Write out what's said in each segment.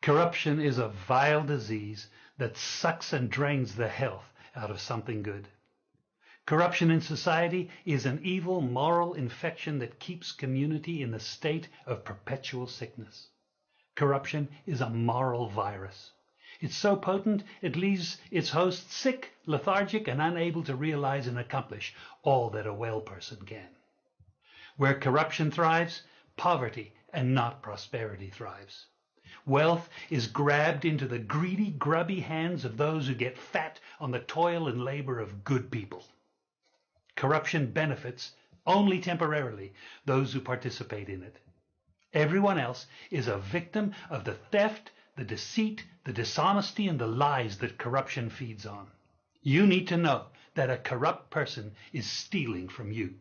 Corruption is a vile disease that sucks and drains the health out of something good. Corruption in society is an evil moral infection that keeps community in a state of perpetual sickness. Corruption is a moral virus. It's so potent it leaves its host sick, lethargic, and unable to realize and accomplish all that a well person can. Where corruption thrives, poverty and not prosperity thrives. Wealth is grabbed into the greedy, grubby hands of those who get fat on the toil and labor of good people. Corruption benefits, only temporarily, those who participate in it. Everyone else is a victim of the theft, the deceit, the dishonesty, and the lies that corruption feeds on. You need to know that a corrupt person is stealing from you.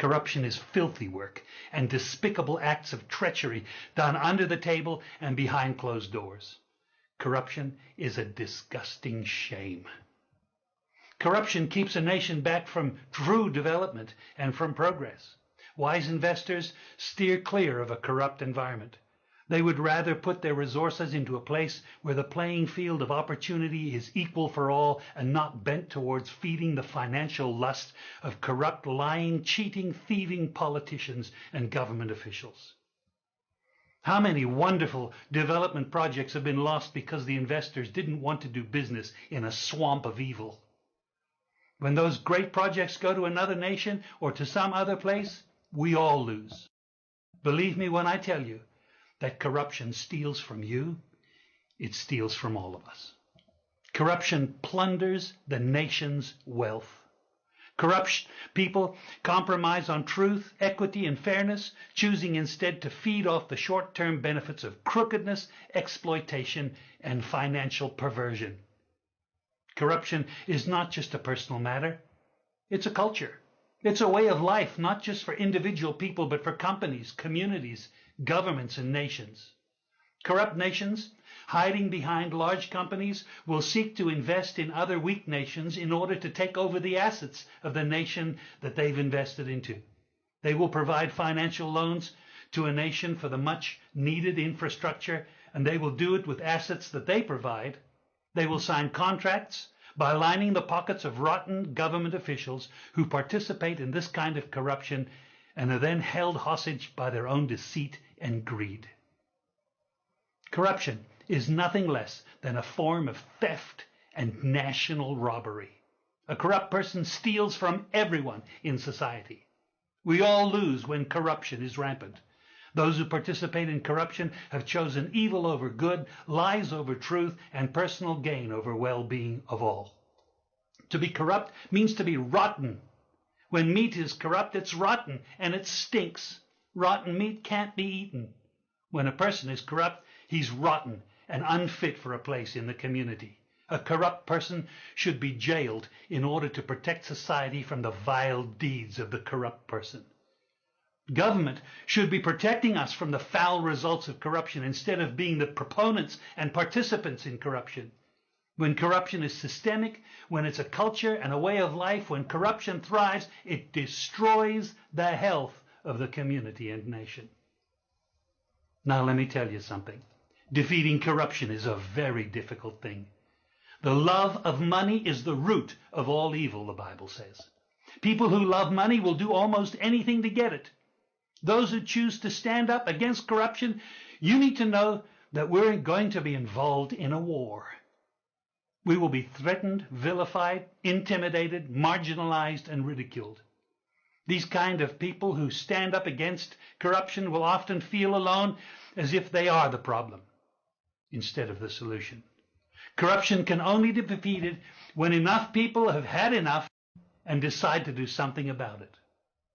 Corruption is filthy work and despicable acts of treachery done under the table and behind closed doors. Corruption is a disgusting shame. Corruption keeps a nation back from true development and from progress. Wise investors steer clear of a corrupt environment. They would rather put their resources into a place where the playing field of opportunity is equal for all and not bent towards feeding the financial lust of corrupt, lying, cheating, thieving politicians and government officials. How many wonderful development projects have been lost because the investors didn't want to do business in a swamp of evil? When those great projects go to another nation or to some other place, we all lose. Believe me when I tell you that corruption steals from you, it steals from all of us. Corruption plunders the nation's wealth. Corrupt people compromise on truth, equity, and fairness, choosing instead to feed off the short-term benefits of crookedness, exploitation, and financial perversion. Corruption is not just a personal matter, it's a culture. It's a way of life, not just for individual people, but for companies, communities, governments, and nations. Corrupt nations, hiding behind large companies, will seek to invest in other weak nations in order to take over the assets of the nation that they've invested into. They will provide financial loans to a nation for the much needed infrastructure, and they will do it with assets that they provide. They will sign contracts by lining the pockets of rotten government officials who participate in this kind of corruption and are then held hostage by their own deceit and greed. Corruption is nothing less than a form of theft and national robbery. A corrupt person steals from everyone in society. We all lose when corruption is rampant. Those who participate in corruption have chosen evil over good, lies over truth, and personal gain over well-being of all. To be corrupt means to be rotten. When meat is corrupt, it's rotten and it stinks. Rotten meat can't be eaten. When a person is corrupt, he's rotten and unfit for a place in the community. A corrupt person should be jailed in order to protect society from the vile deeds of the corrupt person. Government should be protecting us from the foul results of corruption instead of being the proponents and participants in corruption. When corruption is systemic, when it's a culture and a way of life, when corruption thrives, it destroys the health of the community and nation. Now let me tell you something. Defeating corruption is a very difficult thing. The love of money is the root of all evil, the Bible says. People who love money will do almost anything to get it. Those who choose to stand up against corruption, you need to know that we're going to be involved in a war. We will be threatened, vilified, intimidated, marginalized, and ridiculed. These kind of people who stand up against corruption will often feel alone, as if they are the problem instead of the solution. Corruption can only be defeated when enough people have had enough and decide to do something about it.